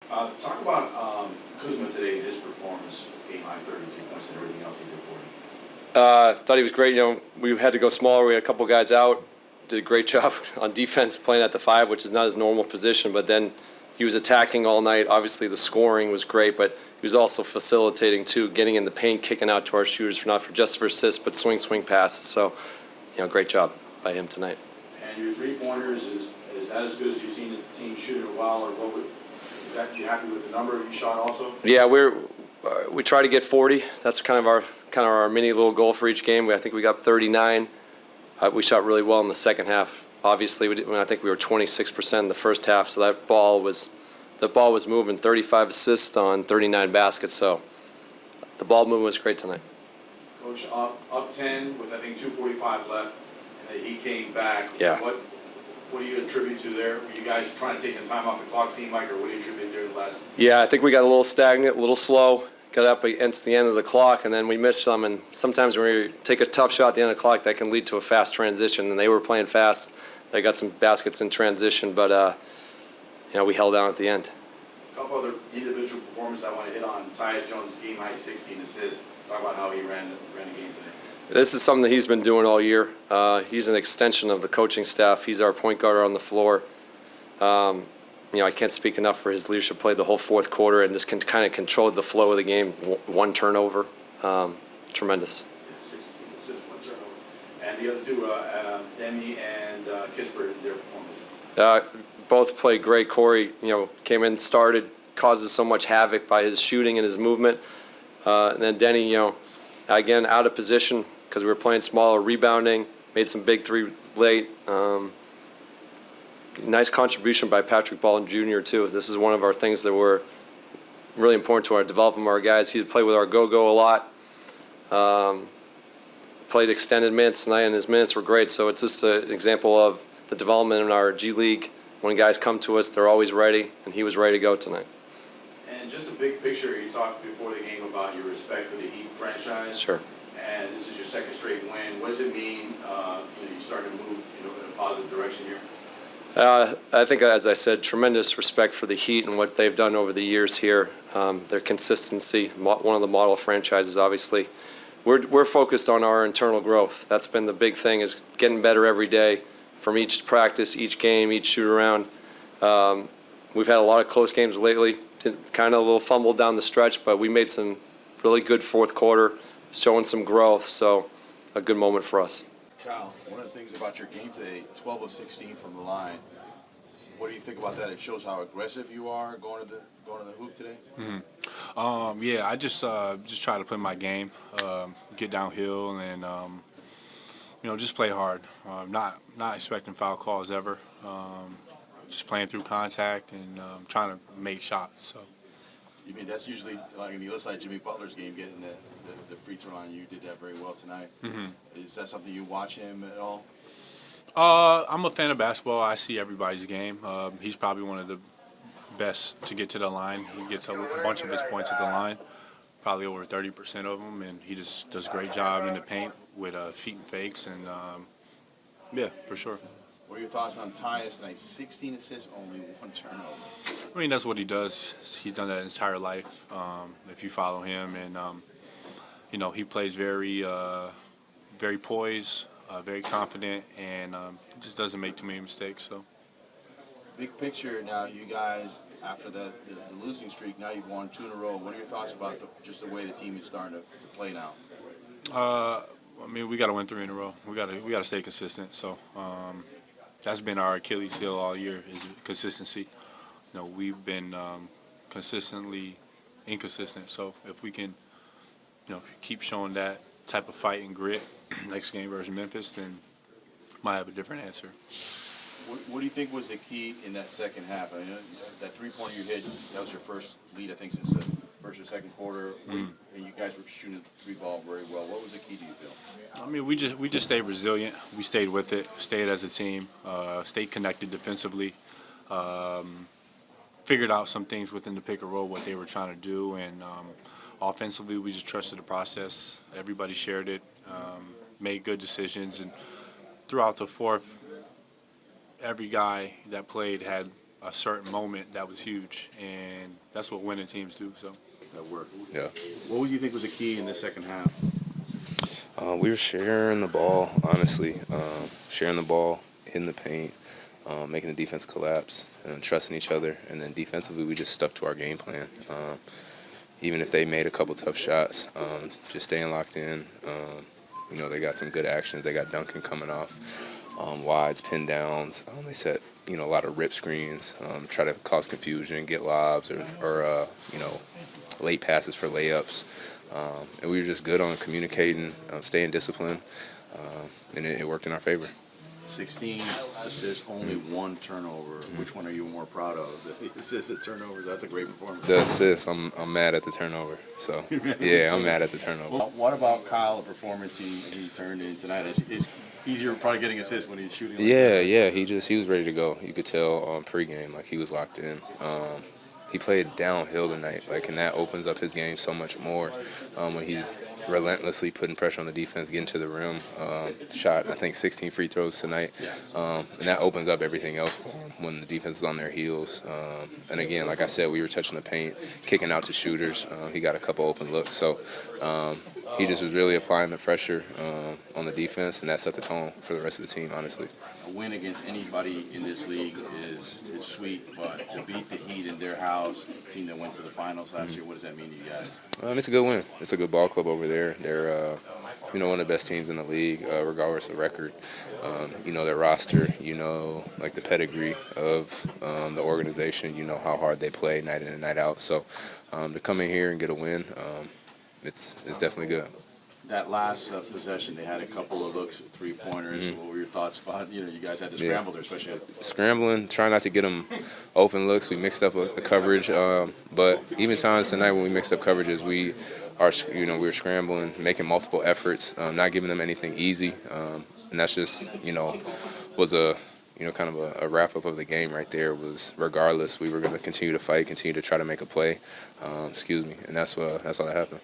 Talk about Kuzma today, his performance, game high 32 points and everything else he did for you. Thought he was great. We had to go smaller. We had a couple guys out. Did a great job on defense playing at the 5, which is not his normal position. But then he was attacking all night. Obviously, the scoring was great, but he was also facilitating too, getting in the paint, kicking out to our shooters for not for just for assists, but swing passes. So, great job by him tonight. And your 3-pointers, is that as good as you've seen the team shoot in a while, or is that you happy with the number you shot also? Yeah, we try to get 40. That's kind of our mini little goal for each game. I think we got 39. We shot really well in the second half. Obviously, I think we were 26% in the first half, so that ball was moving. 35 assists on 39 baskets, so the ball movement was great tonight. Coach, up 10 with I think 2:45 left, and he came back. Yeah. What do you attribute to there? Were you guys trying to take some time off the clock, seem like, or what do you attribute there to the last? Yeah, I think we got a little stagnant, a little slow. Got up against the end of the clock, and then we missed some. And sometimes when we take a tough shot at the end of the clock, that can lead to a fast transition. And they were playing fast. They got some baskets in transition, but we held down at the end. A couple other individual performances I want to hit on. Tyus Jones, game high 16 assists. Talk about how he ran the game today. This is something that he's been doing all year. He's an extension of the coaching staff. He's our point guard on the floor. I can't speak enough for his leadership. Played the whole fourth quarter and just kind of controlled the flow of the game. One turnover, tremendous. 16 assists, 1 turnover. And the other two, Demi and Kispert, their performances. Both played great. Corey, came in, started, causes so much havoc by his shooting and his movement. And then Denny, again out of position because we were playing smaller, rebounding, made some big 3 late. Nice contribution by Patrick Baldwin Jr. too. This is one of our things that were really important to our development of our guys. He played with our go-go a lot. Played extended minutes tonight, and his minutes were great. So it's just an example of the development in our G League. When guys come to us, they're always ready, and he was ready to go tonight. And just a big picture, you talked before the game about your respect for the Heat franchise. Sure. And this is your 2nd straight win. What does it mean? You started to move, in a positive direction here. I think, as I said, tremendous respect for the Heat and what they've done over the years here. Their consistency, one of the model franchises, obviously. We're focused on our internal growth. That's been the big thing, is getting better every day from each practice, each game, each shoot-around. We've had a lot of close games lately, kind of a little fumble down the stretch, but we made some really good fourth quarter, showing some growth, so a good moment for us. Kyle, one of the things about your game today, 12 of 16 from the line. What do you think about that? It shows how aggressive you are going to the hoop today. Mm-hmm. Yeah, I just try to play my game, get downhill, and just play hard. Not expecting foul calls ever. Just playing through contact and trying to make shots. So. You mean that's usually like on the other side, Jimmy Butler's game, getting the free throw line. You did that very well tonight. Mm-hmm. Is that something you watch him at all? I'm a fan of basketball. I see everybody's game. He's probably one of the best to get to the line. He gets a bunch of his points at the line, probably over 30% of them, and he just does a great job in the paint with feet and fakes, and yeah, for sure. What are your thoughts on Tyus tonight? 16 assists, only 1 turnover. I mean, that's what he does. He's done that his entire life. If you follow him, and he plays very poised, very confident, and just doesn't make too many mistakes. So, big picture now, you guys after the losing streak, now you've won 2 in a row. What are your thoughts about just the way the team is starting to play now? I mean, we got to win 3 in a row. We got to stay consistent. So. That's been our Achilles heel all year, is consistency. We've been consistently inconsistent. So if we can, keep showing that type of fight and grit next game versus Memphis, then might have a different answer. What do you think was the key in that second half? I mean, that 3-pointer you hit, that was your first lead, I think, since the first or second quarter, and you guys were shooting the 3-ball very well. What was the key, do you feel? I mean, we just stayed resilient. We stayed with it, stayed as a team, stayed connected defensively, figured out some things within the pick and roll, what they were trying to do, and offensively we just trusted the process. Everybody shared it, made good decisions, and throughout the fourth, every guy that played had a certain moment that was huge, and that's what winning teams do. So That worked. Yeah. What would you think was a key in the second half? We were sharing the ball, honestly. Sharing the ball in the paint, making the defense collapse, and trusting each other. And then defensively, we just stuck to our game plan. Even if they made a couple tough shots, just staying locked in. They got some good actions. They got Duncan coming off wides, pin downs. They set a lot of rip screens, try to cause confusion, get lobs or late passes for layups. And we were just good on communicating, staying disciplined, and it worked in our favor. 16 assists, only one turnover. Which one are you more proud of? The assists and turnovers? That's a great performance. The assist, I'm mad at the turnover. So yeah, I'm mad at the turnover. Well, what about Kyle, the performance he turned in tonight? It's easier probably getting assists when he's shooting. Like Yeah, he was ready to go. You could tell on pregame, like he was locked in. He played downhill tonight, and that opens up his game so much more when he's relentlessly putting pressure on the defense, getting to the rim. Shot, I think, 16 free throws tonight, and that opens up everything else for him when the defense is on their heels. And again, like I said, we were touching the paint, kicking out to shooters. He got a couple open looks, so he just was really applying the pressure on the defense, and that set the tone for the rest of the team, honestly. A win against anybody in this league is sweet, but to beat the Heat in their house, team that went to the finals last year, what does that mean to you guys? It's a good win. It's a good ball club over there. They're one of the best teams in the league, regardless of record. Their roster, like the pedigree of the organization, how hard they play night in and night out. So to come in here and get a win, it's definitely good. That last possession, they had a couple of looks, three-pointers. What were your thoughts about, you guys had to scramble there, especially Scrambling, trying not to get them open looks. We mixed up the coverage, but even times tonight when we mixed up coverages, we were scrambling, making multiple efforts, not giving them anything easy, and that's just, was a kind of a wrap-up of the game right there. Was regardless, we were going to continue to fight, continue to try to make a play, and that's all that happened.